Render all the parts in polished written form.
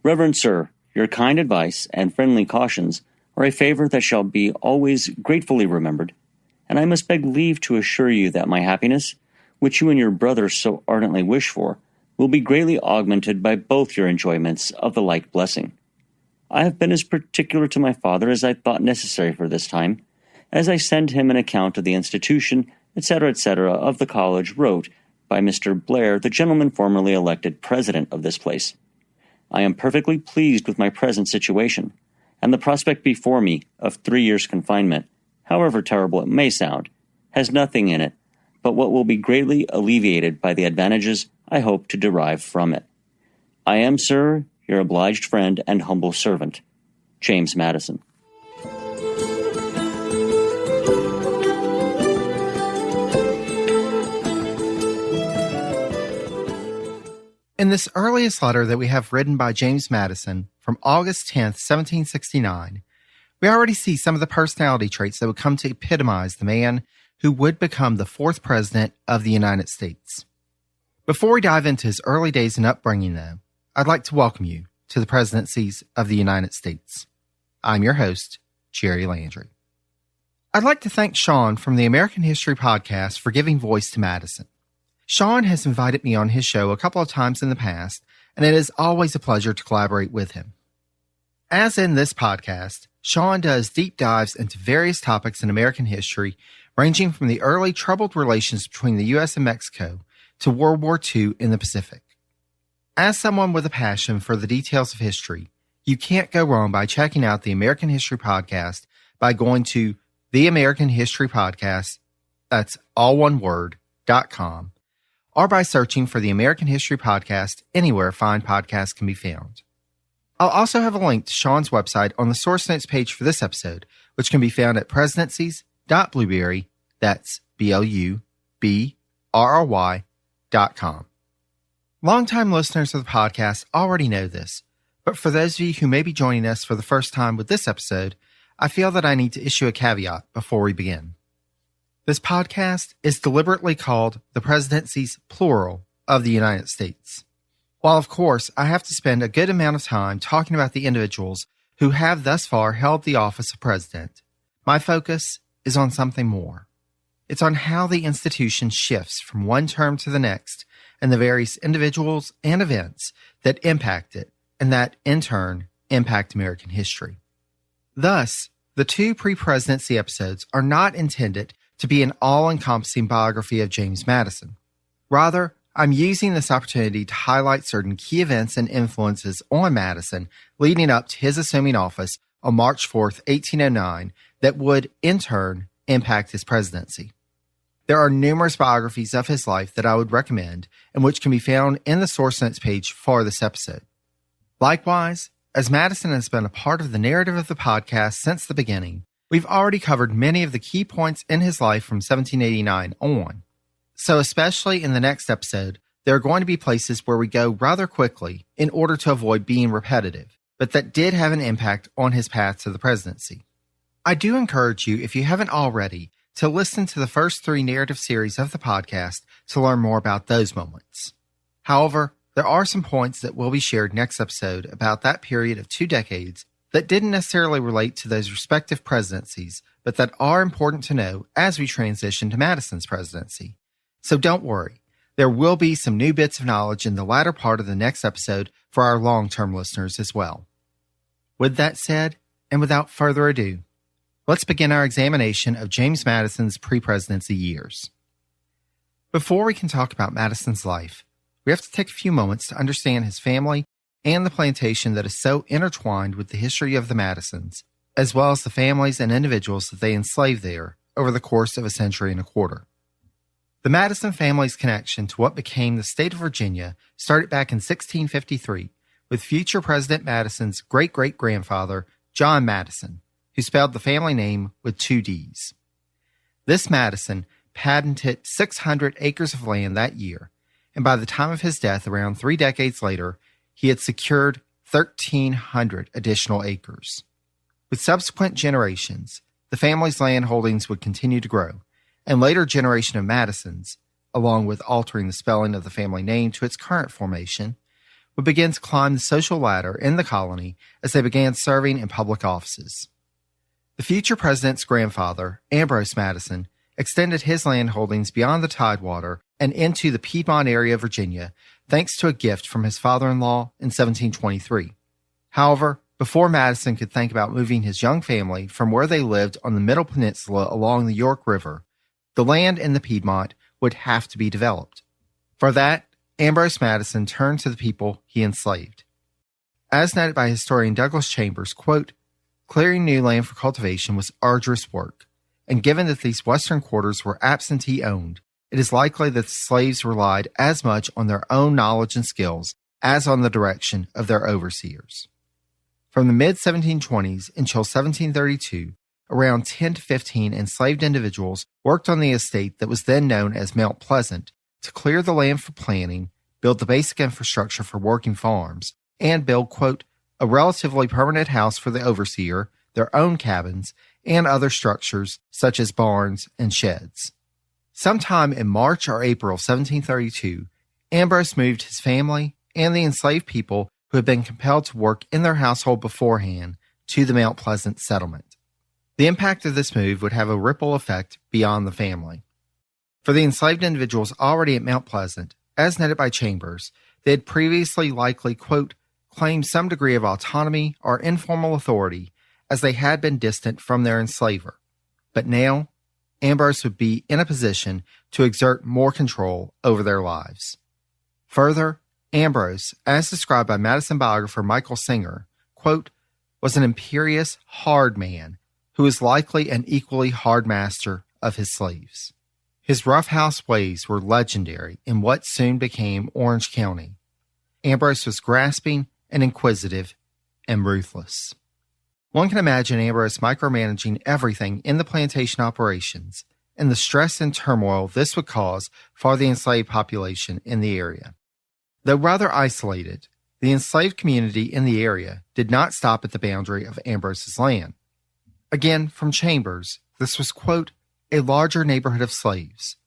Reverend Sir, your kind advice and friendly cautions are a favor that shall be always gratefully remembered, and I must beg leave to assure you that my happiness, which you and your brother so ardently wish for, will be greatly augmented by both your enjoyments of the like blessing. I have been as particular to my father as I thought necessary for this time, as I send him an account of the institution, etc., of the college wrote by Mr. Blair, the gentleman formerly elected president of this place. I am perfectly pleased with my present situation, and the prospect before me of 3 years' confinement, however terrible it may sound, has nothing in it but what will be greatly alleviated by the advantages I hope to derive from it. I am, sir, your obliged friend and humble servant, James Madison. In this earliest letter that we have written by James Madison from August 10th, 1769, we already see some of the personality traits that would come to epitomize the man who would become the fourth president of the United States. Before we dive into his early days and upbringing, though, I'd like to welcome you to the presidencies of the United States. I'm your host, Jerry Landry. I'd like to thank Sean from the American History Podcast for giving voice to Madison. Sean has invited me on his show a couple of times in the past, and it is always a pleasure to collaborate with him. As in this podcast, Sean does deep dives into various topics in American history, ranging from the early troubled relations between the U.S. and Mexico to World War II in the Pacific. As someone with a passion for the details of history, you can't go wrong by checking out the American History Podcast by going to the American History Podcast, that's all one word, .com, or by searching for the American History Podcast anywhere fine podcasts can be found. I'll also have a link to Sean's website on the source notes page for this episode, which can be found at presidencies.blueberry, that's BLUBRRY.com. Longtime listeners of the podcast already know this, but for those of you who may be joining us for the first time with this episode, I feel that I need to issue a caveat before we begin. This podcast is deliberately called the Presidencies Plural of the United States. While, of course, I have to spend a good amount of time talking about the individuals who have thus far held the office of president, my focus is on something more. It's on how the institution shifts from one term to the next and the various individuals and events that impact it and that, in turn, impact American history. Thus, the two pre-presidency episodes are not intended to be an all-encompassing biography of James Madison. Rather, I'm using this opportunity to highlight certain key events and influences on Madison leading up to his assuming office on March 4th, 1809, that would, in turn, impact his presidency. There are numerous biographies of his life that I would recommend and which can be found in the source notes page for this episode. Likewise, as Madison has been a part of the narrative of the podcast since the beginning, we've already covered many of the key points in his life from 1789 on. So especially in the next episode, there are going to be places where we go rather quickly in order to avoid being repetitive, but that did have an impact on his path to the presidency. I do encourage you, if you haven't already, to listen to the first 3 narrative series of the podcast to learn more about those moments. However, there are some points that will be shared next episode about that period of 2 decades that didn't necessarily relate to those respective presidencies, but that are important to know as we transition to Madison's presidency. So don't worry, there will be some new bits of knowledge in the latter part of the next episode for our long-term listeners as well. With that said, and without further ado, let's begin our examination of James Madison's pre-presidency years. Before we can talk about Madison's life, we have to take a few moments to understand his family and the plantation that is so intertwined with the history of the Madisons, as well as the families and individuals that they enslaved there over the course of a century and a quarter. The Madison family's connection to what became the state of Virginia started back in 1653 with future President Madison's great-great-grandfather, John Madison, who spelled the family name with 2 D's. This Madison patented 600 acres of land that year, and by the time of his death around 3 decades later, he had secured 1,300 additional acres. With subsequent generations, the family's land holdings would continue to grow, and later generation of Madisons, along with altering the spelling of the family name to its current formation, would begin to climb the social ladder in the colony as they began serving in public offices. The future president's grandfather, Ambrose Madison, extended his land holdings beyond the Tidewater and into the Piedmont area of Virginia, thanks to a gift from his father-in-law in 1723. However, before Madison could think about moving his young family from where they lived on the Middle Peninsula along the York River, the land in the Piedmont would have to be developed. For that, Ambrose Madison turned to the people he enslaved. As noted by historian Douglas Chambers, quote, "Clearing new land for cultivation was arduous work, and given that these western quarters were absentee-owned, it is likely that the slaves relied as much on their own knowledge and skills as on the direction of their overseers." From the mid-1720s until 1732, around 10 to 15 enslaved individuals worked on the estate that was then known as Mount Pleasant to clear the land for planting, build the basic infrastructure for working farms, and build, quote, "a relatively permanent house for the overseer, their own cabins, and other structures such as barns and sheds." Sometime in March or April 1732, Ambrose moved his family and the enslaved people who had been compelled to work in their household beforehand to the Mount Pleasant settlement. The impact of this move would have a ripple effect beyond the family. For the enslaved individuals already at Mount Pleasant, as noted by Chambers, they had previously likely, quote, "claimed some degree of autonomy or informal authority as they had been distant from their enslaver. But now, Ambrose would be in a position to exert more control over their lives." Further, Ambrose, as described by Madison biographer Michael Singer, quote, "was an imperious, hard man who was likely an equally hard master of his slaves." His roughhouse ways were legendary in what soon became Orange County. Ambrose was grasping and inquisitive and ruthless. One can imagine Ambrose micromanaging everything in the plantation operations and the stress and turmoil this would cause for the enslaved population in the area. Though rather isolated, the enslaved community in the area did not stop at the boundary of Ambrose's land. Again, from Chambers, this was, quote, "a larger neighborhood of slaves."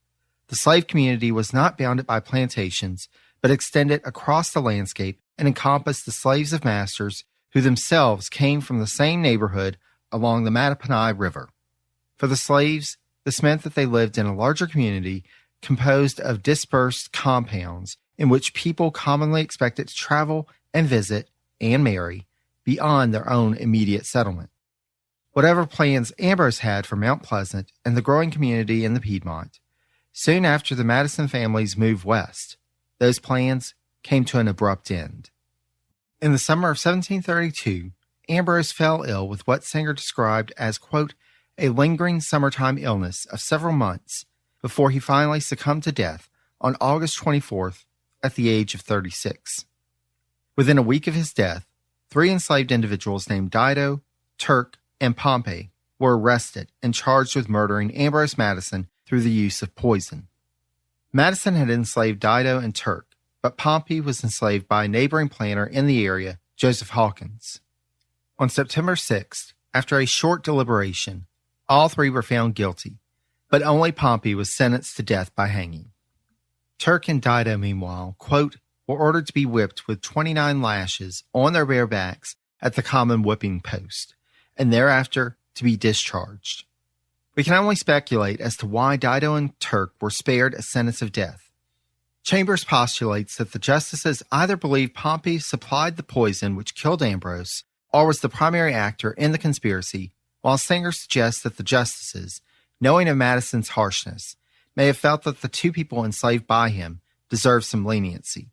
The slave community was not bounded by plantations, but extended across the landscape and encompassed the slaves of masters who themselves came from the same neighborhood along the Mattaponi River. For the slaves, this meant that they lived in a larger community composed of dispersed compounds in which people commonly expected to travel and visit and marry beyond their own immediate settlement. Whatever plans Ambrose had for Mount Pleasant and the growing community in the Piedmont, soon after the Madison family's move west, those plans came to an abrupt end. In the summer of 1732, Ambrose fell ill with what Singer described as, quote, "a lingering summertime illness of several months before he finally succumbed to death on August 24th at the age of 36. Within a week of his death, 3 enslaved individuals named Dido, Turk, and Pompey were arrested and charged with murdering Ambrose Madison through the use of poison. Madison had enslaved Dido and Turk, but Pompey was enslaved by a neighboring planter in the area, Joseph Hawkins. On September 6th, after a short deliberation, all 3 were found guilty, but only Pompey was sentenced to death by hanging. Turk and Dido, meanwhile, quote, were ordered to be whipped with 29 lashes on their bare backs at the common whipping post, and thereafter to be discharged. We can only speculate as to why Dido and Turk were spared a sentence of death. Chambers postulates that the justices either believed Pompey supplied the poison which killed Ambrose, or was the primary actor in the conspiracy, while Singer suggests that the justices, knowing of Madison's harshness, may have felt that the 2 people enslaved by him deserved some leniency.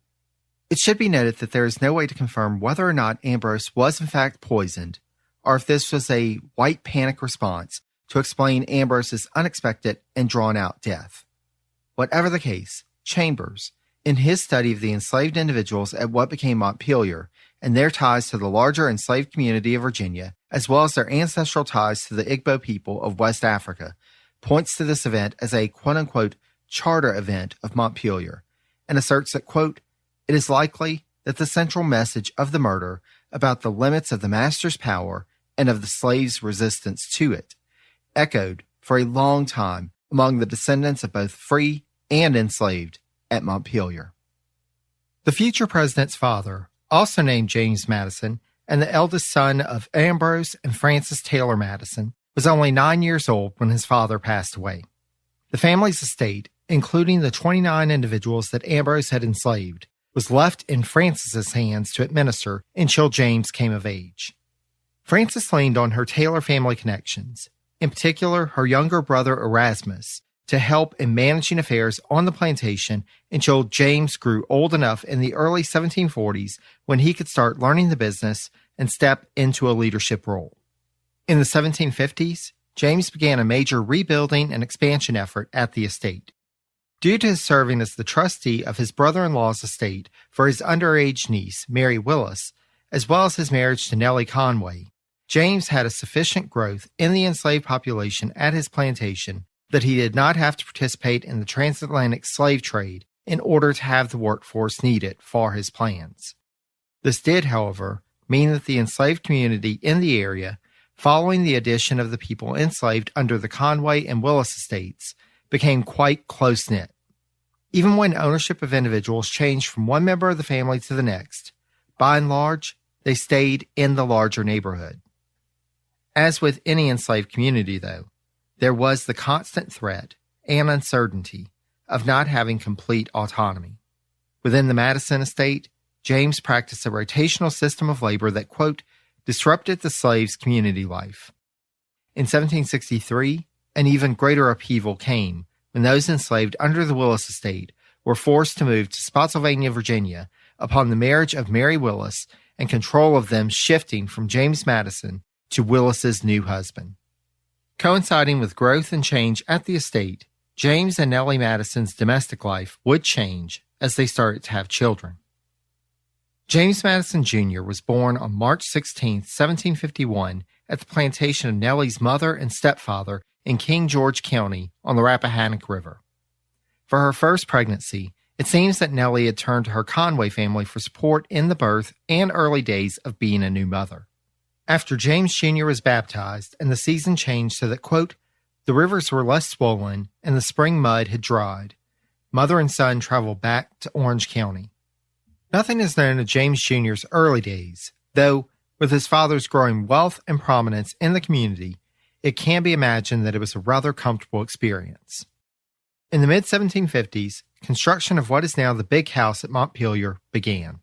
It should be noted that there is no way to confirm whether or not Ambrose was in fact poisoned, or if this was a white panic response to explain Ambrose's unexpected and drawn-out death. Whatever the case, Chambers, in his study of the enslaved individuals at what became Montpelier and their ties to the larger enslaved community of Virginia, as well as their ancestral ties to the Igbo people of West Africa, points to this event as a quote-unquote charter event of Montpelier, and asserts that, quote, it is likely that the central message of the murder about the limits of the master's power and of the slave's resistance to it echoed for a long time among the descendants of both free and enslaved at Montpelier. The future president's father, also named James Madison, and the eldest son of Ambrose and Frances Taylor Madison, was only 9 years old when his father passed away. The family's estate, including the 29 individuals that Ambrose had enslaved, was left in Frances's hands to administer until James came of age. Frances leaned on her Taylor family connections, in particular her younger brother Erasmus, to help in managing affairs on the plantation until James grew old enough in the early 1740s when he could start learning the business and step into a leadership role. In the 1750s, James began a major rebuilding and expansion effort at the estate. Due to his serving as the trustee of his brother-in-law's estate for his underage niece, Mary Willis, as well as his marriage to Nellie Conway, James had a sufficient growth in the enslaved population at his plantation that he did not have to participate in the transatlantic slave trade in order to have the workforce needed for his plans. This did, however, mean that the enslaved community in the area, following the addition of the people enslaved under the Conway and Willis estates, became quite close-knit. Even when ownership of individuals changed from one member of the family to the next, by and large, they stayed in the larger neighborhood. As with any enslaved community, though, there was the constant threat and uncertainty of not having complete autonomy. Within the Madison estate, James practiced a rotational system of labor that, quote, disrupted the slaves' community life. In 1763, an even greater upheaval came when those enslaved under the Willis estate were forced to move to Spotsylvania, Virginia, upon the marriage of Mary Willis and control of them shifting from James Madison to Willis's new husband. Coinciding with growth and change at the estate, James and Nellie Madison's domestic life would change as they started to have children. James Madison Jr. was born on March 16, 1751, at the plantation of Nellie's mother and stepfather in King George County on the Rappahannock River. For her first pregnancy, it seems that Nellie had turned to her Conway family for support in the birth and early days of being a new mother. After James Jr. was baptized and the season changed so that, quote, the rivers were less swollen and the spring mud had dried, mother and son traveled back to Orange County. Nothing is known of James Jr.'s early days, though, with his father's growing wealth and prominence in the community, it can be imagined that it was a rather comfortable experience. In the mid-1750s, construction of what is now the Big House at Montpelier began.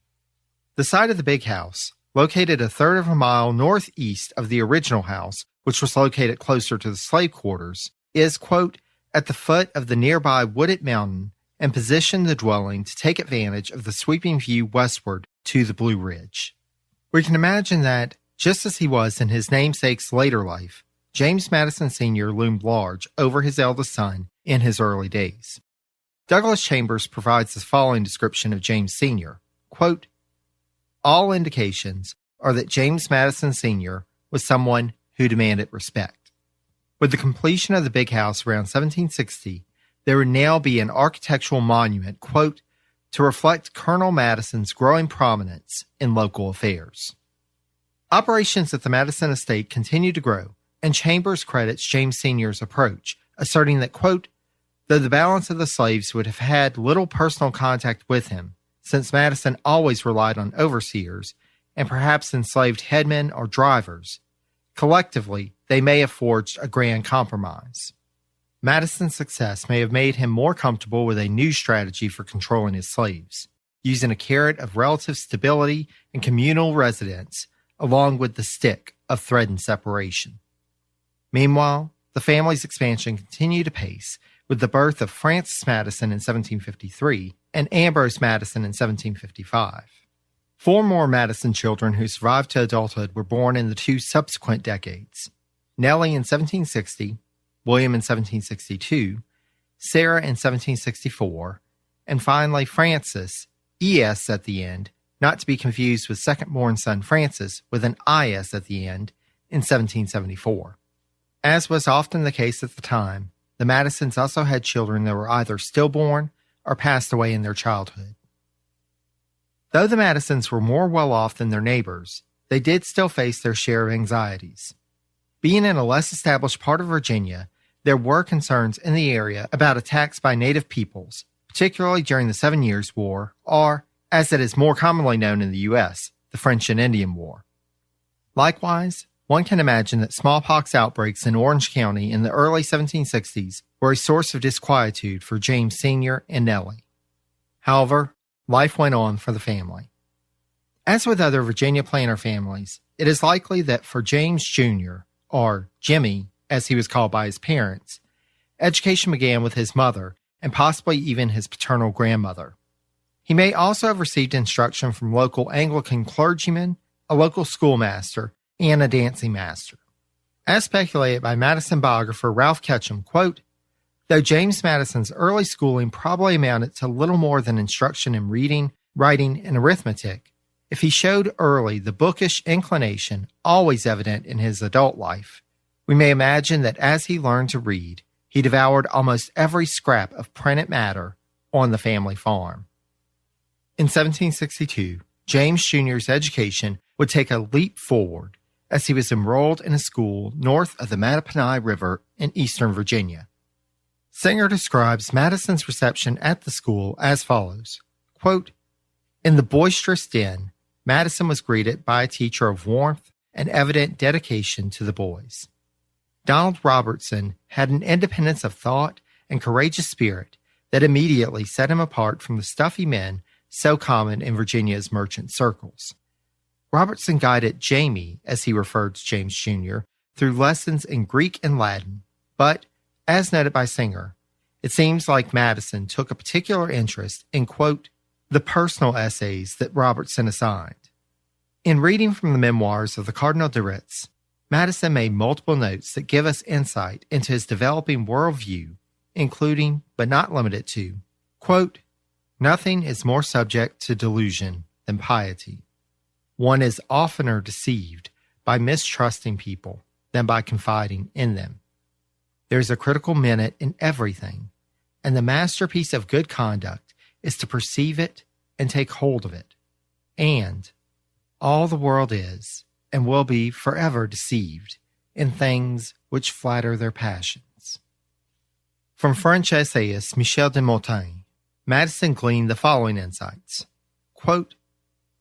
The site of the Big House, located a third of a mile northeast of the original house, which was located closer to the slave quarters, is, quote, at the foot of the nearby wooded mountain and positioned the dwelling to take advantage of the sweeping view westward to the Blue Ridge. We can imagine that, just as he was in his namesake's later life, James Madison Sr. loomed large over his eldest son in his early days. Douglas Chambers provides the following description of James Sr., quote, all indications are that James Madison Sr. was someone who demanded respect. With the completion of the Big House around 1760, there would now be an architectural monument, quote, to reflect Colonel Madison's growing prominence in local affairs. Operations at the Madison estate continued to grow, and Chambers credits James Sr.'s approach, asserting that, quote, though the balance of the slaves would have had little personal contact with him, since Madison always relied on overseers, and perhaps enslaved headmen or drivers, collectively they may have forged a grand compromise. Madison's success may have made him more comfortable with a new strategy for controlling his slaves, using a carrot of relative stability and communal residence, along with the stick of threatened separation. Meanwhile, the family's expansion continued apace, with the birth of Frances Madison in 1753 and Ambrose Madison in 1755. 4 more Madison children who survived to adulthood were born in the 2 subsequent decades. Nellie in 1760, William in 1762, Sarah in 1764, and finally Francis, E.S. at the end, not to be confused with second-born son Francis with an I.S. at the end, in 1774. As was often the case at the time, the Madisons also had children that were either stillborn or passed away in their childhood. Though the Madisons were more well-off than their neighbors, they did still face their share of anxieties. Being in a less established part of Virginia, there were concerns in the area about attacks by native peoples, particularly during the 7 Years' War, or, as it is more commonly known in the U.S., the French and Indian War. Likewise, one can imagine that smallpox outbreaks in Orange County in the early 1760s were a source of disquietude for James Sr. and Nellie. However, life went on for the family. As with other Virginia planter families, it is likely that for James Jr., or Jimmy, as he was called by his parents, education began with his mother and possibly even his paternal grandmother. He may also have received instruction from local Anglican clergymen, a local schoolmaster, and a dancing master. As speculated by Madison biographer Ralph Ketchum, quote, though James Madison's early schooling probably amounted to little more than instruction in reading, writing, and arithmetic, if he showed early the bookish inclination always evident in his adult life, we may imagine that as he learned to read, he devoured almost every scrap of printed matter on the family farm. In 1762, James Jr.'s education would take a leap forward as he was enrolled in a school north of the Mattapony River in eastern Virginia. Singer describes Madison's reception at the school as follows, quote, in the boisterous din, Madison was greeted by a teacher of warmth and evident dedication to the boys. Donald Robertson had an independence of thought and courageous spirit that immediately set him apart from the stuffy men so common in Virginia's merchant circles. Robertson guided Jamie, as he referred to James Jr., through lessons in Greek and Latin, but, as noted by Singer, it seems like Madison took a particular interest in, quote, the personal essays that Robertson assigned. In reading from the memoirs of the Cardinal de Retz, Madison made multiple notes that give us insight into his developing worldview, including, but not limited to, quote, nothing is more subject to delusion than piety. One is oftener deceived by mistrusting people than by confiding in them. There is a critical minute in everything, and the masterpiece of good conduct is to perceive it and take hold of it. And all the world is and will be forever deceived in things which flatter their passions. From French essayist Michel de Montaigne, Madison gleaned the following insights. Quote,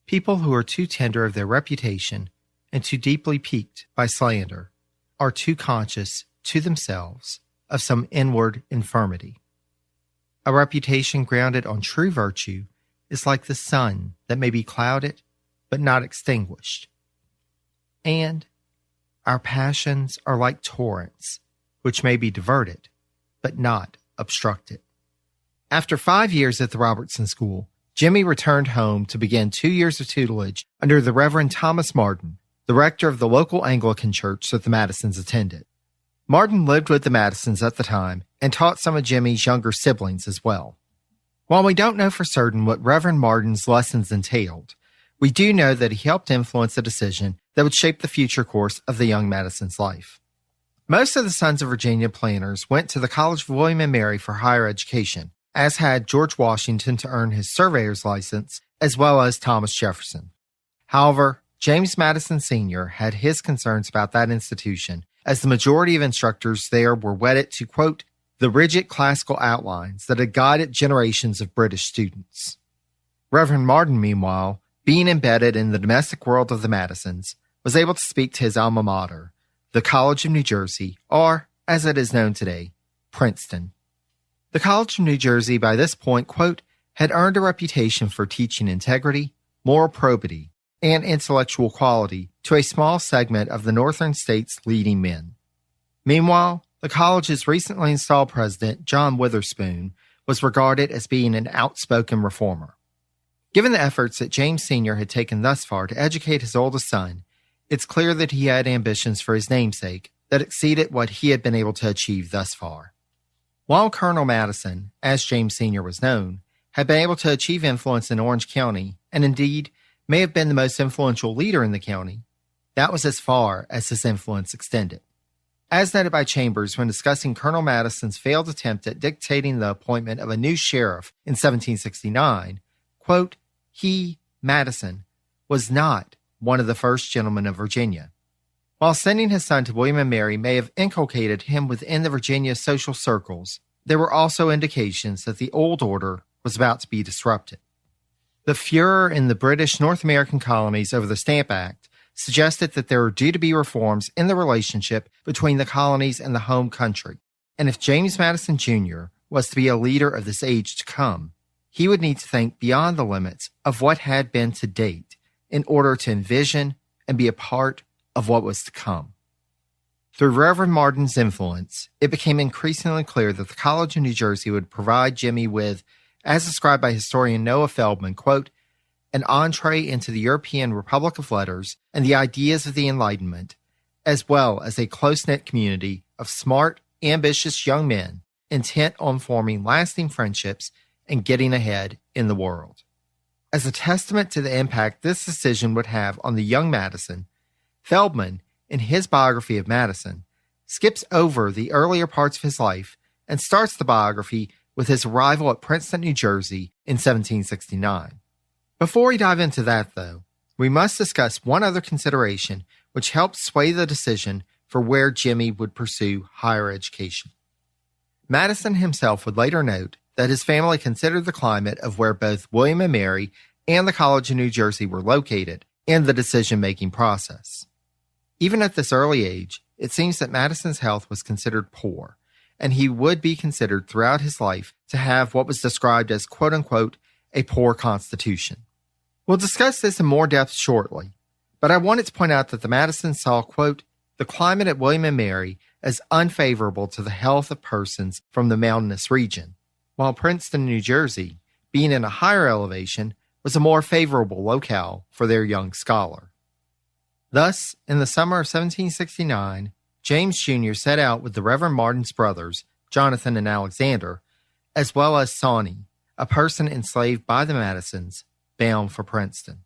people who are too tender of their reputation and too deeply piqued by slander are too conscious to themselves of some inward infirmity. A reputation grounded on true virtue is like the sun that may be clouded but not extinguished. And our passions are like torrents, which may be diverted but not obstructed. After 5 years at the Robertson School, Jimmy returned home to begin 2 years of tutelage under the Reverend Thomas Martin, the rector of the local Anglican church that the Madisons attended. Martin lived with the Madisons at the time and taught some of Jimmy's younger siblings as well. While we don't know for certain what Reverend Martin's lessons entailed, we do know that he helped influence a decision that would shape the future course of the young Madison's life. Most of the Sons of Virginia planters went to the College of William and Mary for higher education, as had George Washington to earn his surveyor's license, as well as Thomas Jefferson. However, James Madison Sr. had his concerns about that institution, as the majority of instructors there were wedded to, quote, the rigid classical outlines that had guided generations of British students. Reverend Martin, meanwhile, being embedded in the domestic world of the Madisons, was able to speak to his alma mater, the College of New Jersey, or, as it is known today, Princeton. The College of New Jersey, by this point, quote, had earned a reputation for teaching integrity, moral probity, and intellectual quality to a small segment of the northern states' leading men. Meanwhile, the college's recently installed president, John Witherspoon, was regarded as being an outspoken reformer. Given the efforts that James Sr. had taken thus far to educate his oldest son, it's clear that he had ambitions for his namesake that exceeded what he had been able to achieve thus far. While Colonel Madison, as James Sr. was known, had been able to achieve influence in Orange County, and indeed may have been the most influential leader in the county, that was as far as his influence extended. As noted by Chambers when discussing Colonel Madison's failed attempt at dictating the appointment of a new sheriff in 1769, quote, he, Madison, was not one of the first gentlemen of Virginia. While sending his son to William and Mary may have inculcated him within the Virginia social circles, there were also indications that the old order was about to be disrupted. The furor in the British North American colonies over the Stamp Act suggested that there were due to be reforms in the relationship between the colonies and the home country. And if James Madison Jr. was to be a leader of this age to come, he would need to think beyond the limits of what had been to date in order to envision and be a part of what was to come. Through Reverend Martin's influence, it became increasingly clear that the College of New Jersey would provide Jimmy with, as described by historian Noah Feldman, quote, an entree into the European Republic of Letters and the ideas of the Enlightenment, as well as a close-knit community of smart, ambitious young men intent on forming lasting friendships and getting ahead in the world. As a testament to the impact this decision would have on the young Madison, Feldman, in his biography of Madison, skips over the earlier parts of his life and starts the biography with his arrival at Princeton, New Jersey in 1769. Before we dive into that, though, we must discuss one other consideration which helped sway the decision for where Jimmy would pursue higher education. Madison himself would later note that his family considered the climate of where both William and Mary and the College of New Jersey were located in the decision-making process. Even at this early age, it seems that Madison's health was considered poor, and he would be considered throughout his life to have what was described as quote-unquote a poor constitution. We'll discuss this in more depth shortly, but I wanted to point out that the Madisons saw, quote, the climate at William and Mary as unfavorable to the health of persons from the mountainous region, while Princeton, New Jersey, being in a higher elevation, was a more favorable locale for their young scholar. Thus, in the summer of 1769, James Jr. set out with the Reverend Martin's brothers, Jonathan and Alexander, as well as Sawney, a person enslaved by the Madisons, bound for Princeton.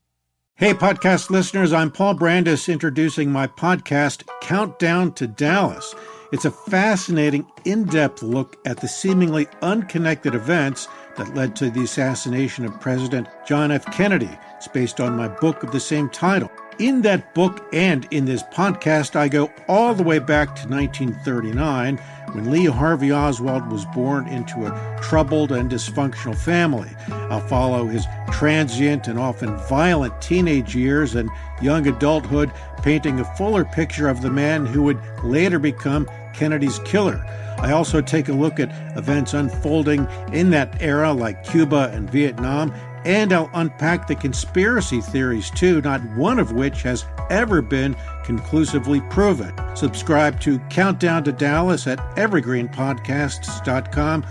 Hey, podcast listeners, I'm Paul Brandis introducing my podcast, Countdown to Dallas. It's a fascinating, in-depth look at the seemingly unconnected events that led to the assassination of President John F. Kennedy. It's based on my book of the same title. In that book and in this podcast, I go all the way back to 1939, when Lee Harvey Oswald was born into a troubled and dysfunctional family. I'll follow his transient and often violent teenage years and young adulthood, painting a fuller picture of the man who would later become Kennedy's killer. I also take a look at events unfolding in that era, like Cuba and Vietnam, and I'll unpack the conspiracy theories too, not one of which has ever been conclusively proven. Subscribe to Countdown to Dallas at evergreenpodcasts.com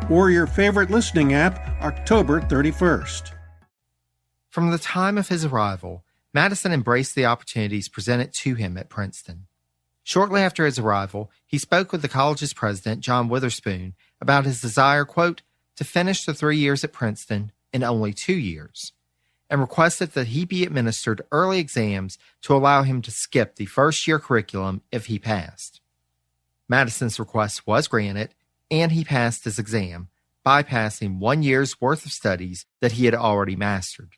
or your favorite listening app, October 31st. From the time of his arrival, Madison embraced the opportunities presented to him at Princeton. Shortly after his arrival, he spoke with the college's president, John Witherspoon, about his desire, quote, to finish the 3 years at Princeton in only 2 years, and requested that he be administered early exams to allow him to skip the first-year curriculum if he passed. Madison's request was granted, and he passed his exam, bypassing 1 year's worth of studies that he had already mastered.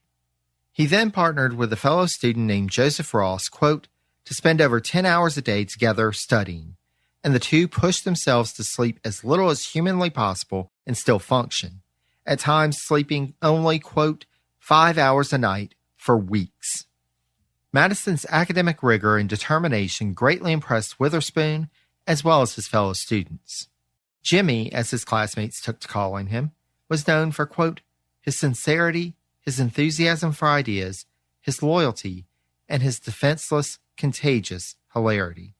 He then partnered with a fellow student named Joseph Ross, quote, to spend over 10 hours a day together studying, and the two pushed themselves to sleep as little as humanly possible and still function, at times sleeping only, quote, 5 hours a night for weeks. Madison's academic rigor and determination greatly impressed Witherspoon as well as his fellow students. Jimmy, as his classmates took to calling him, was known for, quote, his sincerity, his enthusiasm for ideas, his loyalty, and his defenseless, contagious hilarity.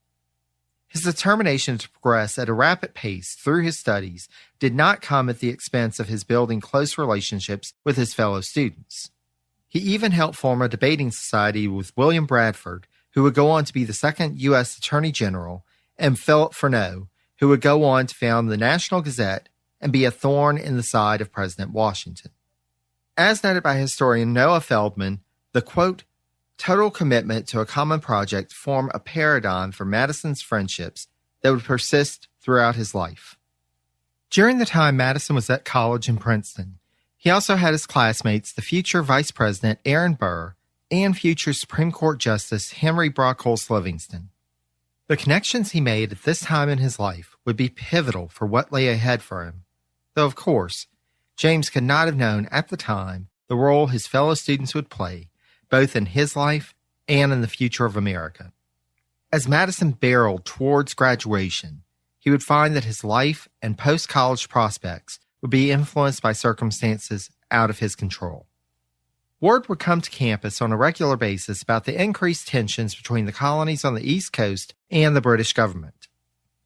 His determination to progress at a rapid pace through his studies did not come at the expense of his building close relationships with his fellow students. He even helped form a debating society with William Bradford, who would go on to be the second U.S. Attorney General, and Philip Freneau, who would go on to found the National Gazette and be a thorn in the side of President Washington. As noted by historian Noah Feldman, the, quote, total commitment to a common project formed a paradigm for Madison's friendships that would persist throughout his life. During the time Madison was at college in Princeton, he also had his classmates the future Vice President Aaron Burr and future Supreme Court Justice Henry Brockholz Livingston. The connections he made at this time in his life would be pivotal for what lay ahead for him, though of course, James could not have known at the time the role his fellow students would play, both in his life and in the future of America. As Madison barreled towards graduation, he would find that his life and post-college prospects would be influenced by circumstances out of his control. Word would come to campus on a regular basis about the increased tensions between the colonies on the East Coast and the British government.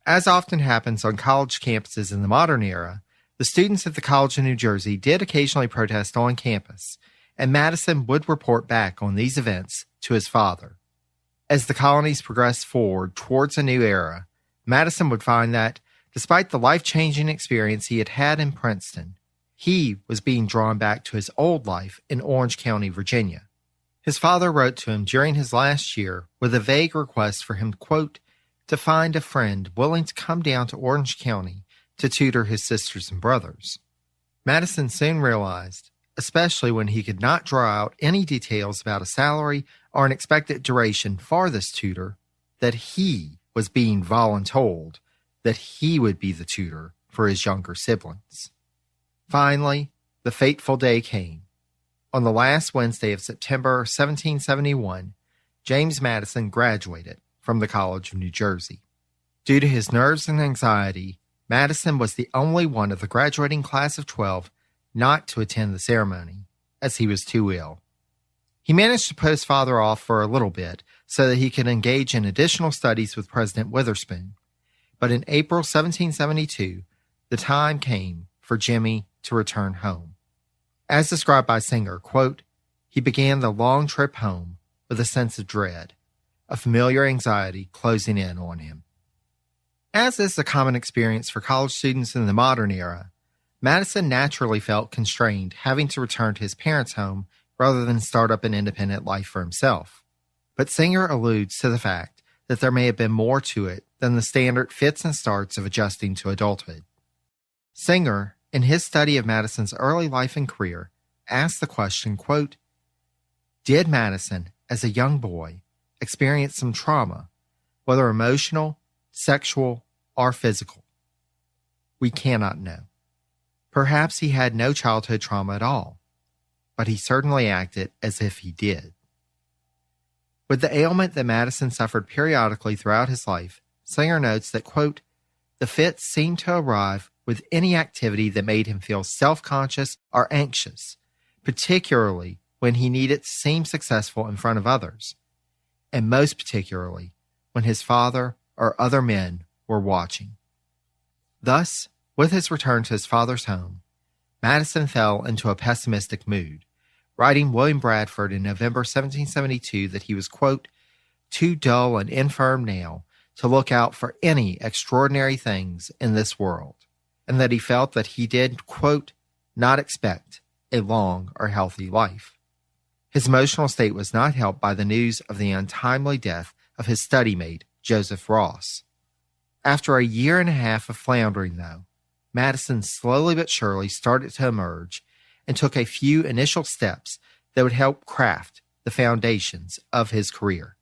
As often happens on college campuses in the modern era, the students at the College of New Jersey did occasionally protest on campus, and Madison would report back on these events to his father. As the colonies progressed forward towards a new era, Madison would find that, despite the life-changing experience he had had in Princeton, he was being drawn back to his old life in Orange County, Virginia. His father wrote to him during his last year with a vague request for him, quote, to find a friend willing to come down to Orange County to tutor his sisters and brothers. Madison soon realized, especially when he could not draw out any details about a salary or an expected duration for this tutor, that he was being voluntold that he would be the tutor for his younger siblings. Finally, the fateful day came. On the last Wednesday of September 1771, James Madison graduated from the College of New Jersey. Due to his nerves and anxiety, Madison was the only one of the graduating class of 12 not to attend the ceremony, as he was too ill. He managed to put his father off for a little bit so that he could engage in additional studies with President Witherspoon. But in April 1772, the time came for Jimmy to return home. As described by Singer, quote, he began the long trip home with a sense of dread, a familiar anxiety closing in on him. As is the common experience for college students in the modern era, Madison naturally felt constrained having to return to his parents' home rather than start up an independent life for himself. But Singer alludes to the fact that there may have been more to it than the standard fits and starts of adjusting to adulthood. Singer, in his study of Madison's early life and career, asked the question, quote, did Madison, as a young boy, experience some trauma, whether emotional, sexual, or physical? We cannot know. Perhaps he had no childhood trauma at all, but he certainly acted as if he did. With the ailment that Madison suffered periodically throughout his life, Singer notes that, quote, the fits seemed to arrive with any activity that made him feel self-conscious or anxious, particularly when he needed to seem successful in front of others, and most particularly when his father or other men were watching. Thus, with his return to his father's home, Madison fell into a pessimistic mood, writing William Bradford in November 1772 that he was, quote, too dull and infirm now to look out for any extraordinary things in this world, and that he felt that he did, quote, not expect a long or healthy life. His emotional state was not helped by the news of the untimely death of his study mate, Joseph Ross. After a year and a half of floundering, though, Madison slowly but surely started to emerge and took a few initial steps that would help craft the foundations of his career.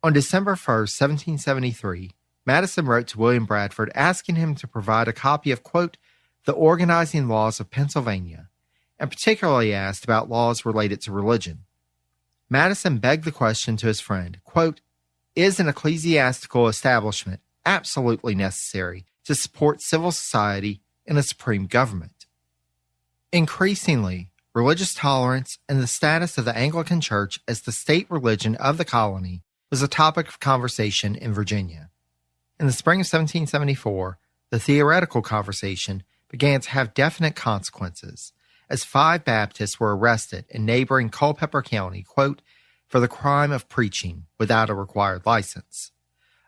On December 1st, 1773, Madison wrote to William Bradford asking him to provide a copy of, quote, the organizing laws of Pennsylvania, and particularly asked about laws related to religion. Madison begged the question to his friend, quote, is an ecclesiastical establishment absolutely necessary to support civil society and a supreme government? Increasingly, religious tolerance and the status of the Anglican Church as the state religion of the colony was a topic of conversation in Virginia. In the spring of 1774, the theoretical conversation began to have definite consequences, as 5 Baptists were arrested in neighboring Culpeper County, quote, for the crime of preaching without a required license,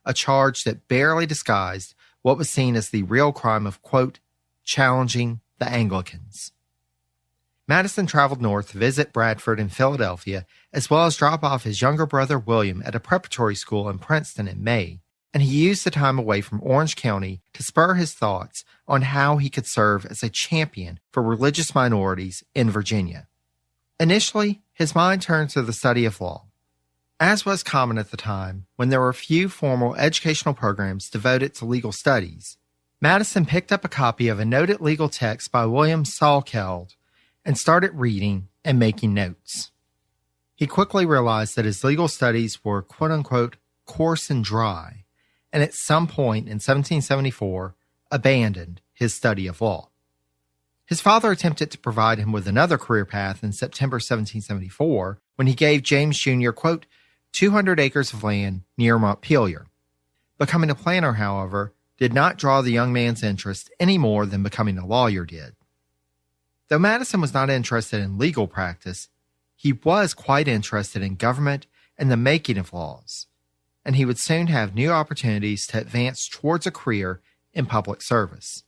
a charge that barely disguised what was seen as the real crime of, quote, challenging the Anglicans. Madison traveled north to visit Bradford in Philadelphia, as well as drop off his younger brother William at a preparatory school in Princeton in May, and he used the time away from Orange County to spur his thoughts on how he could serve as a champion for religious minorities in Virginia. Initially, his mind turned to the study of law. As was common at the time, when there were few formal educational programs devoted to legal studies, Madison picked up a copy of a noted legal text by William Salkeld and started reading and making notes. He quickly realized that his legal studies were quote-unquote coarse and dry, and at some point in 1774 abandoned his study of law. His father attempted to provide him with another career path in September 1774 when he gave James Jr., quote, 200 acres of land near Montpelier. Becoming a planter, however, did not draw the young man's interest any more than becoming a lawyer did. Though Madison was not interested in legal practice, he was quite interested in government and the making of laws, and he would soon have new opportunities to advance towards a career in public service.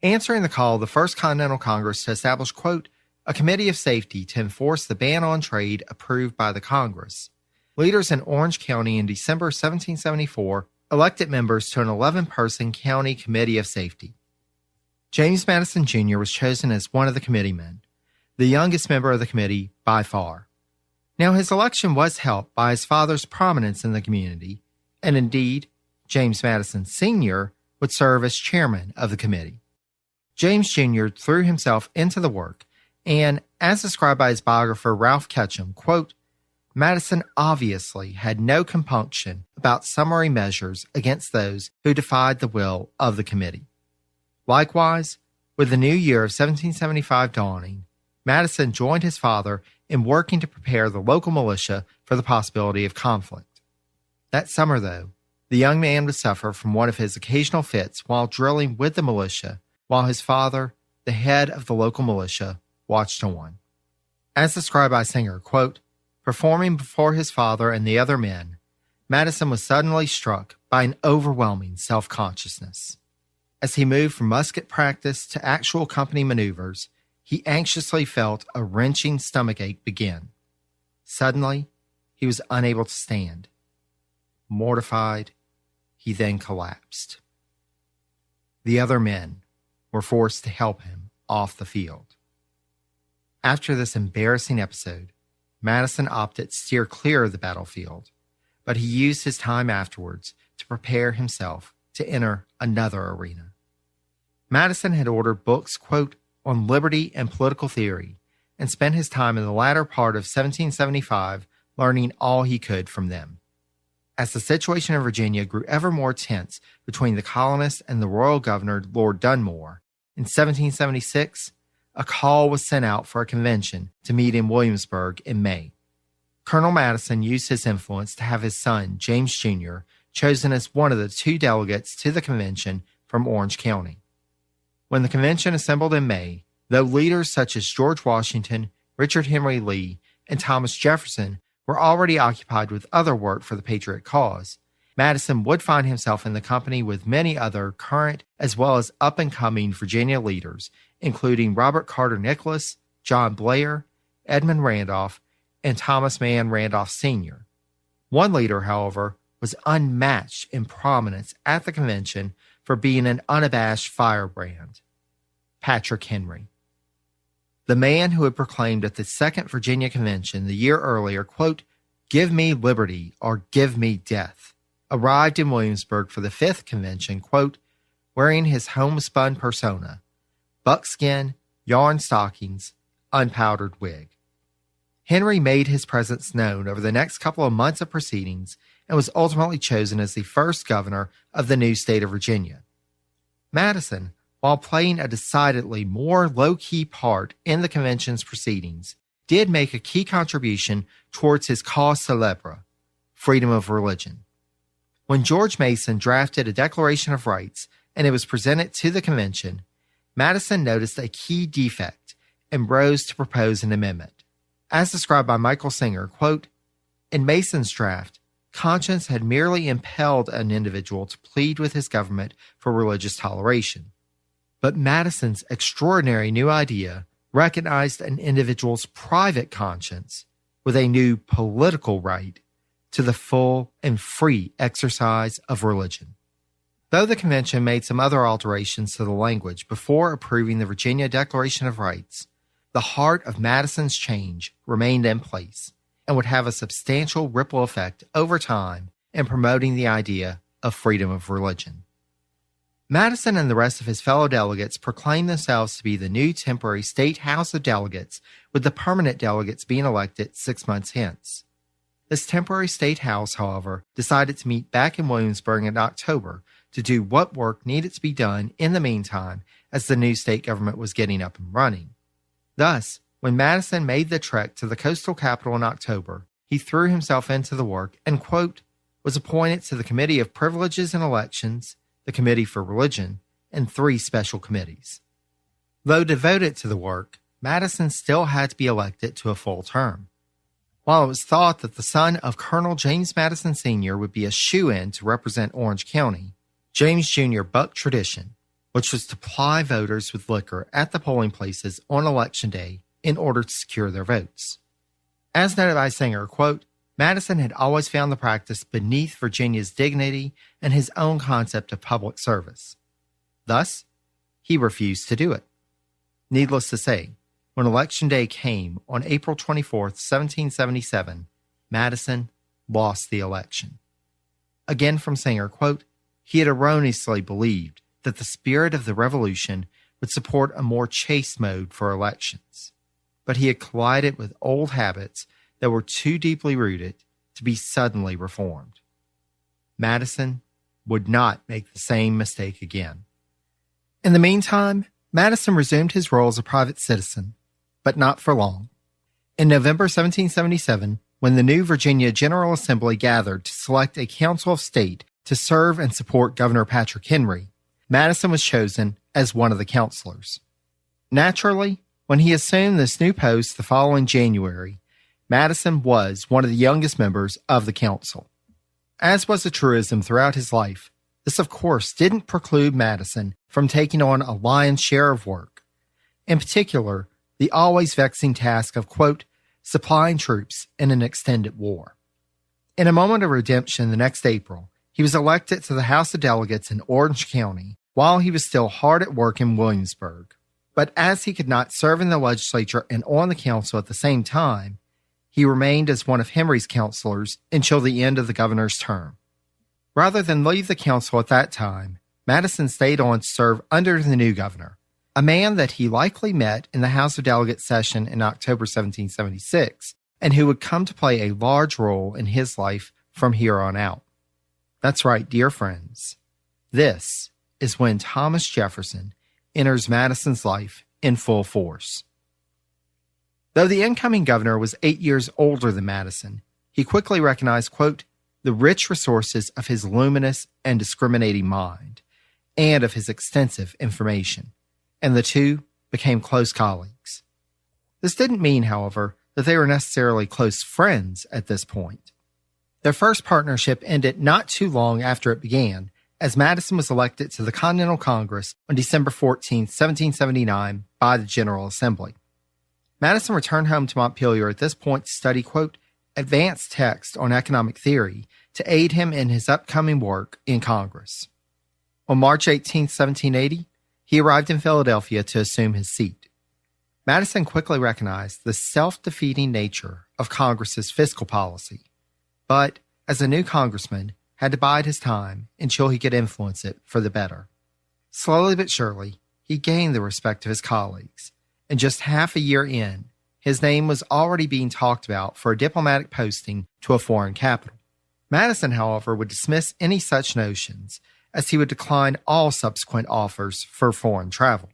Answering the call of the First Continental Congress to establish, quote, a committee of safety to enforce the ban on trade approved by the Congress, leaders in Orange County in December 1774 elected members to an 11-person county committee of safety. James Madison Jr. was chosen as one of the committeemen, the youngest member of the committee by far. Now, his election was helped by his father's prominence in the community, and indeed, James Madison Sr. would serve as chairman of the committee. James Jr. threw himself into the work, and, as described by his biographer Ralph Ketchum, quote, Madison obviously had no compunction about summary measures against those who defied the will of the committee. Likewise, with the new year of 1775 dawning, Madison joined his father in working to prepare the local militia for the possibility of conflict. That summer, though, the young man would suffer from one of his occasional fits while drilling with the militia, while his father, the head of the local militia, watched on. As described by Singer, quote, performing before his father and the other men, Madison was suddenly struck by an overwhelming self-consciousness. As he moved from musket practice to actual company maneuvers, he anxiously felt a wrenching stomachache begin. Suddenly, he was unable to stand. Mortified, he then collapsed. The other men were forced to help him off the field. After this embarrassing episode, Madison opted to steer clear of the battlefield, but he used his time afterwards to prepare himself to enter another arena. Madison had ordered books, quote, on liberty and political theory, and spent his time in the latter part of 1775 learning all he could from them. As the situation in Virginia grew ever more tense between the colonists and the royal governor, Lord Dunmore, in 1776, a call was sent out for a convention to meet in Williamsburg in May. Colonel Madison used his influence to have his son, James Jr., chosen as one of the 2 delegates to the convention from Orange County. When the convention assembled in May, though leaders such as George Washington, Richard Henry Lee, and Thomas Jefferson were already occupied with other work for the Patriot cause, Madison would find himself in the company with many other current as well as up-and-coming Virginia leaders, including Robert Carter Nicholas, John Blair, Edmund Randolph, and Thomas Mann Randolph Sr. One leader, however, was unmatched in prominence at the convention for being an unabashed firebrand, Patrick Henry. The man who had proclaimed at the Second Virginia Convention the year earlier, quote, give me liberty or give me death, arrived in Williamsburg for the 5th convention, quote, wearing his homespun persona, buckskin, yarn stockings, unpowdered wig. Henry made his presence known over the next couple of months of proceedings and was ultimately chosen as the first governor of the new state of Virginia. Madison, while playing a decidedly more low-key part in the convention's proceedings, did make a key contribution towards his cause célèbre, freedom of religion. When George Mason drafted a Declaration of Rights and it was presented to the convention, Madison noticed a key defect and rose to propose an amendment. As described by Michael Singer, quote, in Mason's draft, conscience had merely impelled an individual to plead with his government for religious toleration. But Madison's extraordinary new idea recognized an individual's private conscience with a new political right to the full and free exercise of religion. Though the convention made some other alterations to the language before approving the Virginia Declaration of Rights, the heart of Madison's change remained in place and would have a substantial ripple effect over time in promoting the idea of freedom of religion. Madison and the rest of his fellow delegates proclaimed themselves to be the new temporary state House of Delegates, with the permanent delegates being elected 6 months hence. This temporary state house, however, decided to meet back in Williamsburg in October to do what work needed to be done in the meantime as the new state government was getting up and running. Thus, when Madison made the trek to the coastal capital in October, he threw himself into the work and, quote, was appointed to the Committee of Privileges and Elections, the Committee for Religion, and 3 special committees. Though devoted to the work, Madison still had to be elected to a full term. While it was thought that the son of Colonel James Madison Sr. would be a shoo-in to represent Orange County, James Jr. bucked tradition, which was to ply voters with liquor at the polling places on Election Day in order to secure their votes. As noted by Singer, quote, Madison had always found the practice beneath Virginia's dignity and his own concept of public service. Thus, he refused to do it. Needless to say, when Election Day came on April 24, 1777, Madison lost the election. Again from Singer, quote, he had erroneously believed that the spirit of the Revolution would support a more chaste mode for elections, but he had collided with old habits that were too deeply rooted to be suddenly reformed. Madison would not make the same mistake again. In the meantime, Madison resumed his role as a private citizen, but not for long. In November 1777, when the new Virginia General Assembly gathered to select a Council of State to serve and support Governor Patrick Henry, Madison was chosen as one of the counselors. Naturally, when he assumed this new post the following January, Madison was one of the youngest members of the council. As was a truism throughout his life, this of course didn't preclude Madison from taking on a lion's share of work. In particular, the always vexing task of, quote, supplying troops in an extended war. In a moment of redemption the next April, he was elected to the House of Delegates in Orange County while he was still hard at work in Williamsburg. But as he could not serve in the legislature and on the council at the same time, he remained as one of Henry's counselors until the end of the governor's term. Rather than leave the council at that time, Madison stayed on to serve under the new governor, a man that he likely met in the House of Delegates session in October 1776, and who would come to play a large role in his life from here on out. That's right, dear friends. This is when Thomas Jefferson enters Madison's life in full force. Though the incoming governor was 8 years older than Madison, he quickly recognized, quote, the rich resources of his luminous and discriminating mind, and of his extensive information, and the two became close colleagues. This didn't mean, however, that they were necessarily close friends at this point. Their first partnership ended not too long after it began, as Madison was elected to the Continental Congress on December 14, 1779, by the General Assembly. Madison returned home to Montpelier at this point to study, quote, advanced text on economic theory to aid him in his upcoming work in Congress. On March 18, 1780, he arrived in Philadelphia to assume his seat. Madison quickly recognized the self-defeating nature of Congress's fiscal policy, but as a new congressman, had to bide his time until he could influence it for the better. Slowly but surely, he gained the respect of his colleagues, and just half a year in, his name was already being talked about for a diplomatic posting to a foreign capital. Madison, however, would dismiss any such notions, as he would decline all subsequent offers for foreign travel.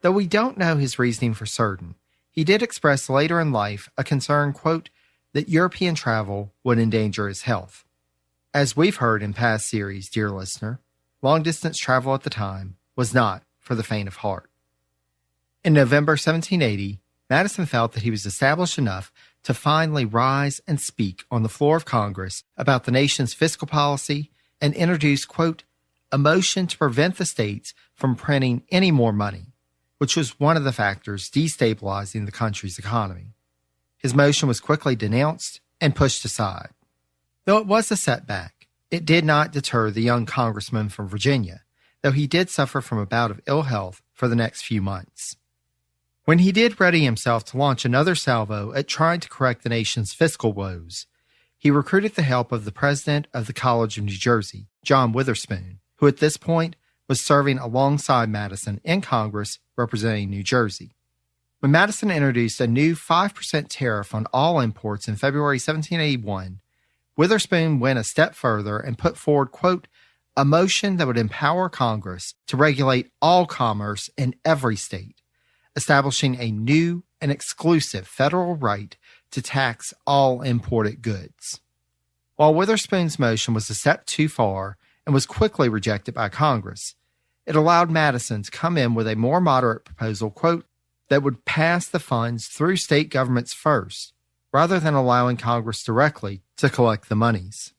Though we don't know his reasoning for certain, he did express later in life a concern, quote, that European travel would endanger his health. As we've heard in past series, dear listener, long-distance travel at the time was not for the faint of heart. In November 1780, Madison felt that he was established enough to finally rise and speak on the floor of Congress about the nation's fiscal policy and introduce, quote, a motion to prevent the states from printing any more money, which was one of the factors destabilizing the country's economy. His motion was quickly denounced and pushed aside. Though it was a setback, it did not deter the young congressman from Virginia, though he did suffer from a bout of ill health for the next few months. When he did ready himself to launch another salvo at trying to correct the nation's fiscal woes, he recruited the help of the president of the College of New Jersey, John Witherspoon, who at this point was serving alongside Madison in Congress representing New Jersey. When Madison introduced a new 5% tariff on all imports in February 1781, Witherspoon went a step further and put forward, quote, a motion that would empower Congress to regulate all commerce in every state, establishing a new and exclusive federal right to tax all imported goods. While Witherspoon's motion was a step too far and was quickly rejected by Congress, it allowed Madison to come in with a more moderate proposal, quote, that would pass the funds through state governments first, rather than allowing Congress directly to collect the monies.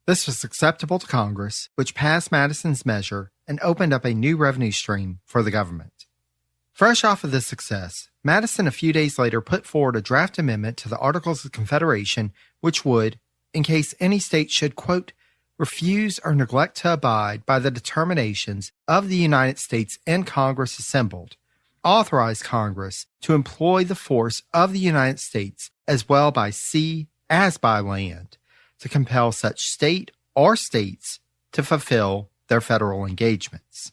This was acceptable to Congress, which passed Madison's measure and opened up a new revenue stream for the government. Fresh off of this success, Madison a few days later put forward a draft amendment to the Articles of Confederation, which would, in case any state should, quote, refuse or neglect to abide by the determinations of the United States in Congress assembled, authorize Congress to employ the force of the United States as well by sea as by land to compel such state or states to fulfill their federal engagements.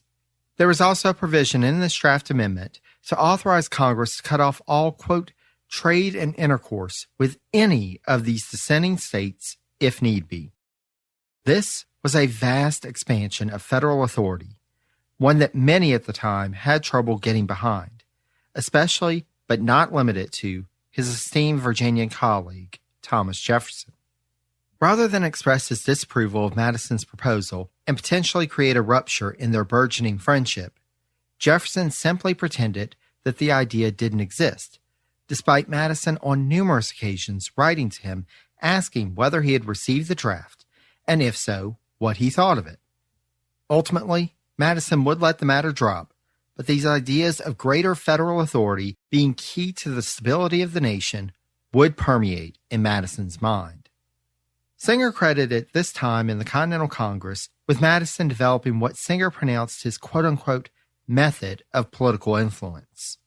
There was also a provision in this draft amendment to authorize Congress to cut off all, quote, trade and intercourse with any of these dissenting states if need be. This was a vast expansion of federal authority, one that many at the time had trouble getting behind, especially, but not limited to, his esteemed Virginian colleague, Thomas Jefferson. Rather than express his disapproval of Madison's proposal and potentially create a rupture in their burgeoning friendship, Jefferson simply pretended that the idea didn't exist, despite Madison on numerous occasions writing to him asking whether he had received the draft, and if so, what he thought of it. Ultimately, Madison would let the matter drop, but these ideas of greater federal authority being key to the stability of the nation would permeate in Madison's mind. Singer credited this time in the Continental Congress with Madison developing what Singer pronounced his quote-unquote method of political influence.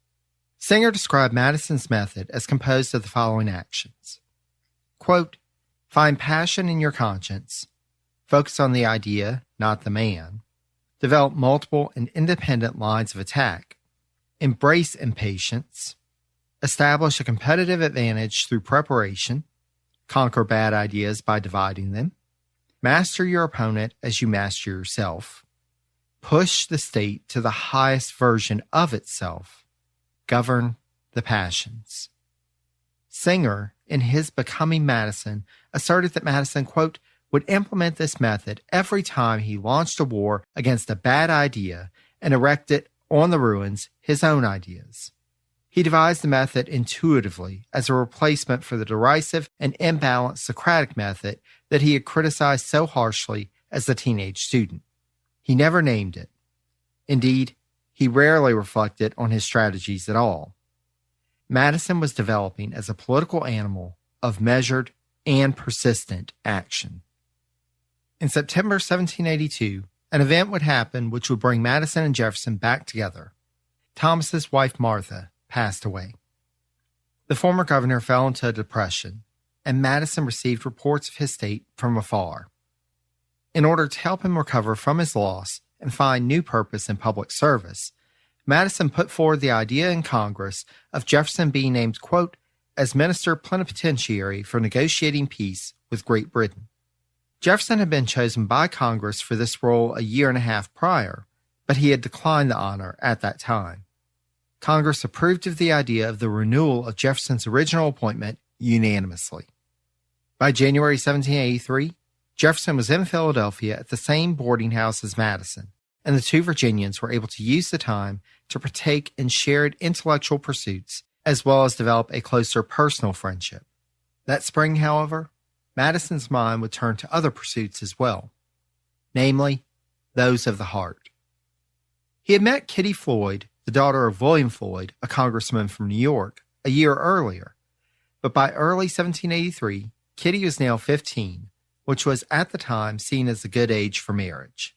Singer described Madison's method as composed of the following actions. Quote, find passion in your conscience, focus on the idea, not the man, develop multiple and independent lines of attack, embrace impatience, establish a competitive advantage through preparation, conquer bad ideas by dividing them, master your opponent as you master yourself, push the state to the highest version of itself, govern the passions. Singer, in his Becoming Madison, asserted that Madison, quote, would implement this method every time he launched a war against a bad idea and erected on the ruins his own ideas. He devised the method intuitively as a replacement for the derisive and imbalanced Socratic method that he had criticized so harshly as a teenage student. He never named it. Indeed, he rarely reflected on his strategies at all. Madison was developing as a political animal of measured and persistent action. In September 1782, an event would happen which would bring Madison and Jefferson back together. Thomas's wife Martha passed away. The former governor fell into a depression, and Madison received reports of his state from afar. In order to help him recover from his loss and find new purpose in public service, Madison put forward the idea in Congress of Jefferson being named, quote, as minister plenipotentiary for negotiating peace with Great Britain. Jefferson had been chosen by Congress for this role a year and a half prior, but he had declined the honor at that time. Congress approved of the idea of the renewal of Jefferson's original appointment unanimously. By January 1783, Jefferson was in Philadelphia at the same boarding house as Madison, and the two Virginians were able to use the time to partake in shared intellectual pursuits as well as develop a closer personal friendship. That spring, however, Madison's mind would turn to other pursuits as well, namely, those of the heart. He had met Kitty Floyd, the daughter of William Floyd, a congressman from New York, a year earlier, but by early 1783, Kitty was now 15, which was at the time seen as a good age for marriage.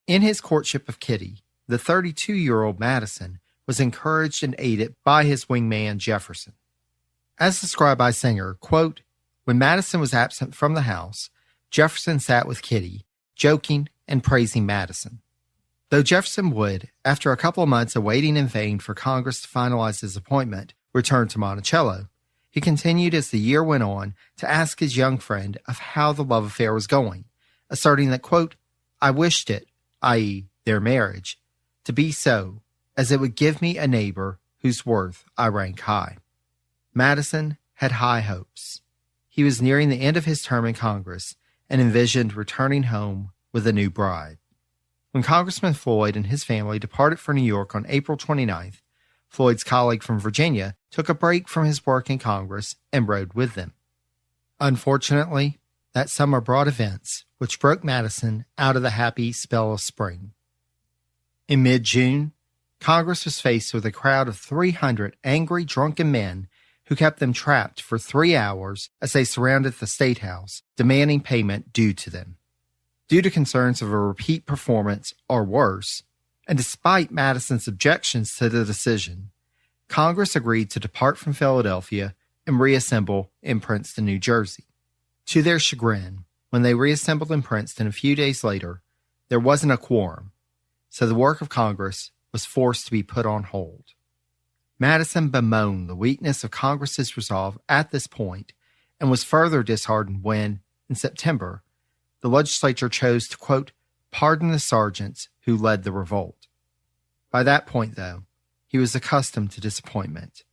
In his courtship of Kitty, the 32-year-old Madison was encouraged and aided by his wingman Jefferson. As described by Singer, quote, when Madison was absent from the house, Jefferson sat with Kitty, joking and praising Madison. Though Jefferson would, after a couple of months of waiting in vain for Congress to finalize his appointment, return to Monticello, he continued as the year went on to ask his young friend of how the love affair was going, asserting that, quote, "I wished it," i.e., their marriage, "to be so, as it would give me a neighbor whose worth I rank high." Madison had high hopes. He was nearing the end of his term in Congress and envisioned returning home with a new bride. When Congressman Floyd and his family departed for New York on April 29th, Floyd's colleague from Virginia took a break from his work in Congress and rode with them. Unfortunately, that summer brought events which broke Madison out of the happy spell of spring. In mid-June, Congress was faced with a crowd of 300 angry, drunken men who kept them trapped for 3 hours as they surrounded the State House, demanding payment due to them. Due to concerns of a repeat performance or worse, and despite Madison's objections to the decision, Congress agreed to depart from Philadelphia and reassemble in Princeton, New Jersey. To their chagrin, when they reassembled in Princeton a few days later, there wasn't a quorum, so the work of Congress was forced to be put on hold. Madison bemoaned the weakness of Congress's resolve at this point and was further disheartened when, in September, the legislature chose to, quote, "pardon the sergeants who led the revolt." By that point, though, he was accustomed to disappointment,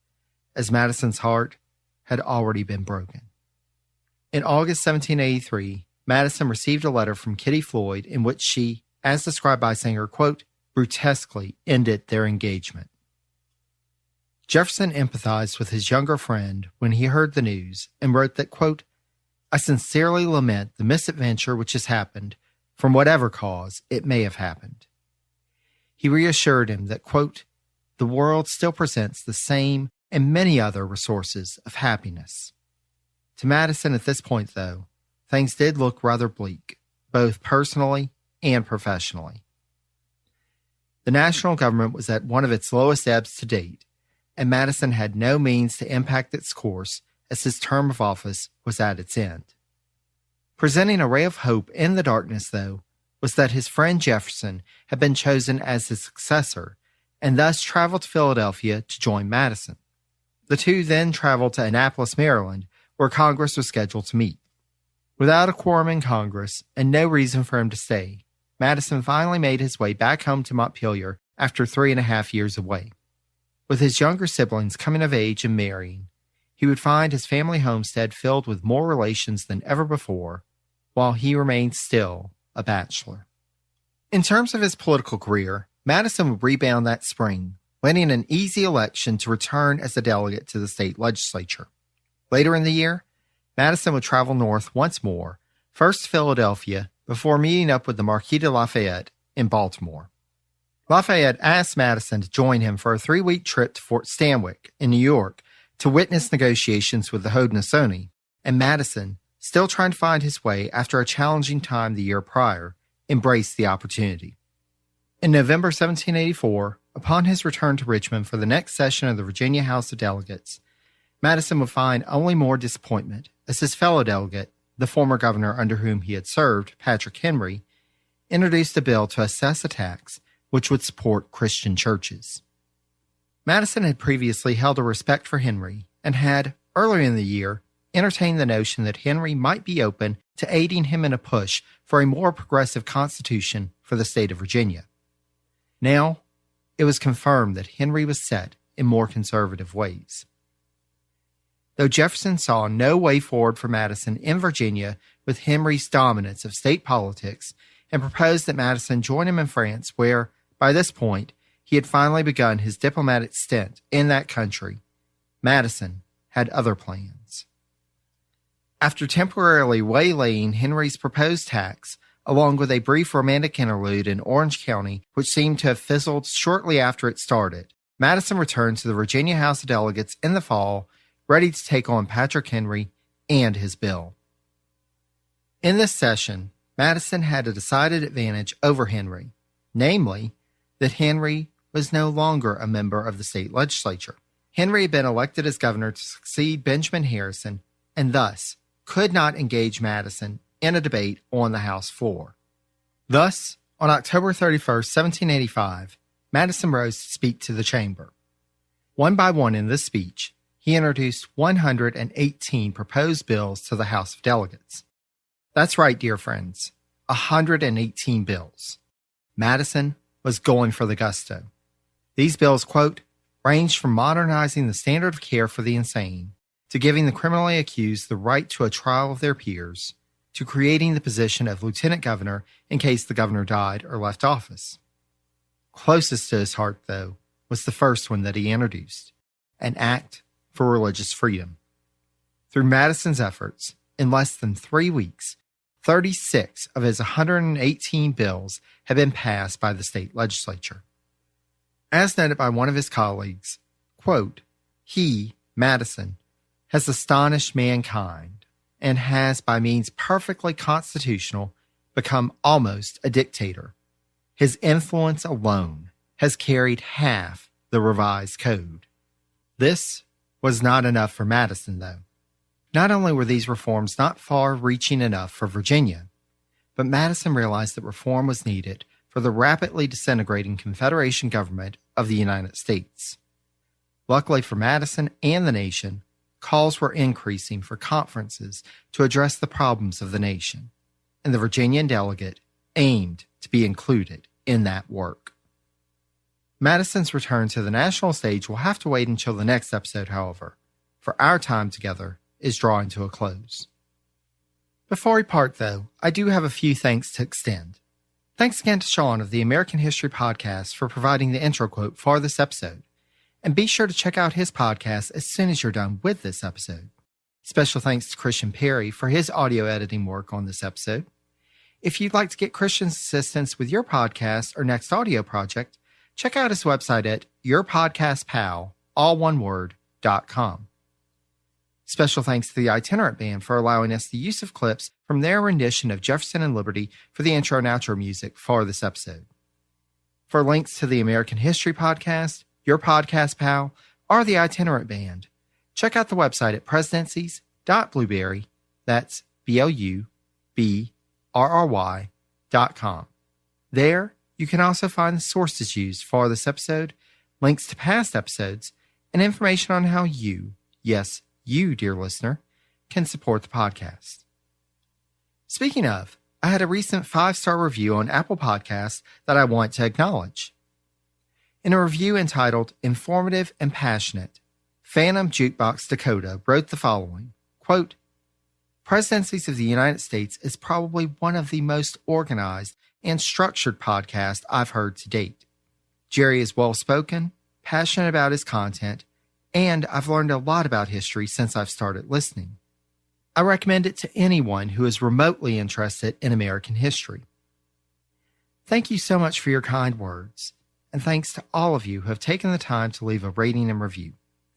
as Madison's heart had already been broken. In August 1783, Madison received a letter from Kitty Floyd in which she, as described by Singer, quote, "brutesquely ended their engagement." Jefferson empathized with his younger friend when he heard the news and wrote that, quote, "I sincerely lament the misadventure which has happened, from whatever cause it may have happened." He reassured him that, quote, "the world still presents the same and many other resources of happiness." To Madison at this point, though, things did look rather bleak, both personally and professionally. The national government was at one of its lowest ebbs to date, and Madison had no means to impact its course as his term of office was at its end. Presenting a ray of hope in the darkness, though, was that his friend Jefferson had been chosen as his successor and thus traveled to Philadelphia to join Madison. The two then traveled to Annapolis, Maryland, where Congress was scheduled to meet. Without a quorum in Congress and no reason for him to stay, Madison finally made his way back home to Montpelier after 3.5 years away. With his younger siblings coming of age and marrying, he would find his family homestead filled with more relations than ever before, while he remained still a bachelor. In terms of his political career, Madison would rebound that spring, winning an easy election to return as a delegate to the state legislature. Later in the year, Madison would travel north once more, first to Philadelphia, before meeting up with the Marquis de Lafayette in Baltimore. Lafayette asked Madison to join him for a 3-week trip to Fort Stanwix in New York to witness negotiations with the Haudenosaunee, and Madison, still trying to find his way after a challenging time the year prior, embraced the opportunity. In November 1784, upon his return to Richmond for the next session of the Virginia House of Delegates, Madison would find only more disappointment as his fellow delegate, the former governor under whom he had served, Patrick Henry, introduced a bill to assess a tax which would support Christian churches. Madison had previously held a respect for Henry and had, earlier in the year, entertained the notion that Henry might be open to aiding him in a push for a more progressive constitution for the state of Virginia. Now, it was confirmed that Henry was set in more conservative ways. Though Jefferson saw no way forward for Madison in Virginia with Henry's dominance of state politics and proposed that Madison join him in France, where, by this point, he had finally begun his diplomatic stint in that country, Madison had other plans. After temporarily waylaying Henry's proposed tax, along with a brief romantic interlude in Orange County, which seemed to have fizzled shortly after it started, Madison returned to the Virginia House of Delegates in the fall, ready to take on Patrick Henry and his bill. In this session, Madison had a decided advantage over Henry, namely, that Henry was no longer a member of the state legislature. Henry had been elected as governor to succeed Benjamin Harrison, and thus could not engage Madison in a debate on the House floor. Thus, On October 31st, 1785, Madison rose to speak to the chamber. One by one in this speech, he introduced 118 proposed bills to the House of Delegates. That's right, dear friends, 118 bills. Madison was going for the gusto. These bills, quote, ranged from modernizing the standard of care for the insane, to giving the criminally accused the right to a trial of their peers, to creating the position of lieutenant governor in case the governor died or left office. Closest to his heart, though, was the first one that he introduced, an act for religious freedom. Through Madison's efforts, in less than 3 weeks, 36 of his 118 bills had been passed by the state legislature. As noted by one of his colleagues, quote, he, Madison, has astonished mankind and has, by means perfectly constitutional, become almost a dictator. His influence alone has carried half the revised code. This was not enough for Madison, though. Not only were these reforms not far-reaching enough for Virginia, but Madison realized that reform was needed for the rapidly disintegrating Confederation government of the United States. Luckily for Madison and the nation, calls were increasing for conferences to address the problems of the nation, and the Virginian delegate aimed to be included in that work. Madison's return to the national stage will have to wait until the next episode, however, for our time together is drawing to a close. Before we part, though, I do have a few thanks to extend. Thanks again to Sean of the American History Podcast for providing the intro quote for this episode. And be sure to check out his podcast as soon as you're done with this episode. Special thanks to Christian Perry for his audio editing work on this episode. If you'd like to get Christian's assistance with your podcast or next audio project, check out his website at yourpodcastpal.com. Special thanks to the Itinerant Band for allowing us the use of clips from their rendition of Jefferson and Liberty for the intro and outro music for this episode. For links to the American History Podcast, Your Podcast Pal, or the Itinerant Band, check out the website at presidencies.blueberry, that's BLUBRRY.com. There, you can also find the sources used for this episode, links to past episodes, and information on how you, yes, you, dear listener, can support the podcast. Speaking of, I had a recent 5-star review on Apple Podcasts that I want to acknowledge. In a review entitled Informative and Passionate, Phantom Jukebox Dakota wrote the following, quote, Presidencies of the United States is probably one of the most organized and structured podcasts I've heard to date. Jerry is well-spoken, passionate about his content, and I've learned a lot about history since I've started listening. I recommend it to anyone who is remotely interested in American history. Thank you so much for your kind words, and thanks to all of you who have taken the time to leave a rating and review.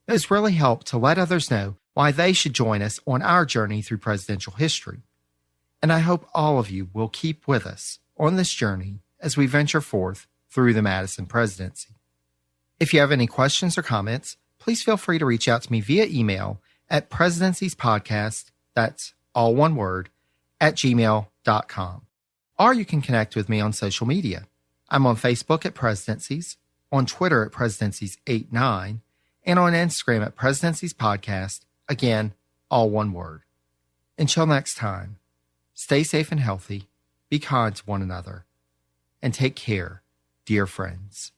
Those really help to let others know why they should join us on our journey through presidential history. And I hope all of you will keep with us on this journey as we venture forth through the Madison presidency. If you have any questions or comments, please feel free to reach out to me via email at presidenciespodcast, that's all one word, @gmail.com. Or you can connect with me on social media. I'm on Facebook at Presidencies, on Twitter at Presidencies89, and on Instagram at Presidencies Podcast, again, all one word. Until next time, stay safe and healthy, be kind to one another, and take care, dear friends.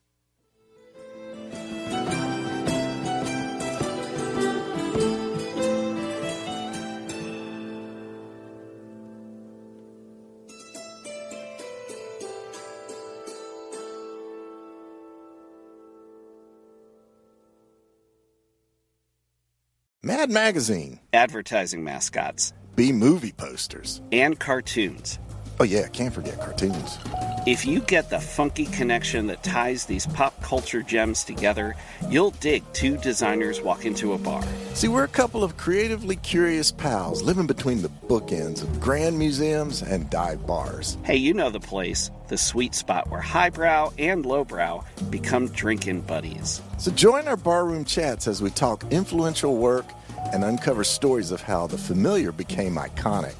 Mad Magazine. Advertising mascots. B-movie posters. And cartoons. Oh yeah, can't forget cartoons. If you get the funky connection that ties these pop culture gems together, you'll dig two designers walk into a bar. See, we're a couple of creatively curious pals living between the bookends of grand museums and dive bars. Hey, you know the place, the sweet spot where highbrow and lowbrow become drinking buddies. So join our barroom chats as we talk influential work and uncover stories of how the familiar became iconic.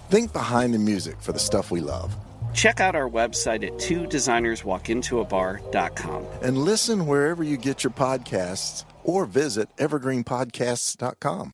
Think behind the music for the stuff we love. Check out our website at twodesignerswalkintoabar.com. And listen wherever you get your podcasts or visit evergreenpodcasts.com.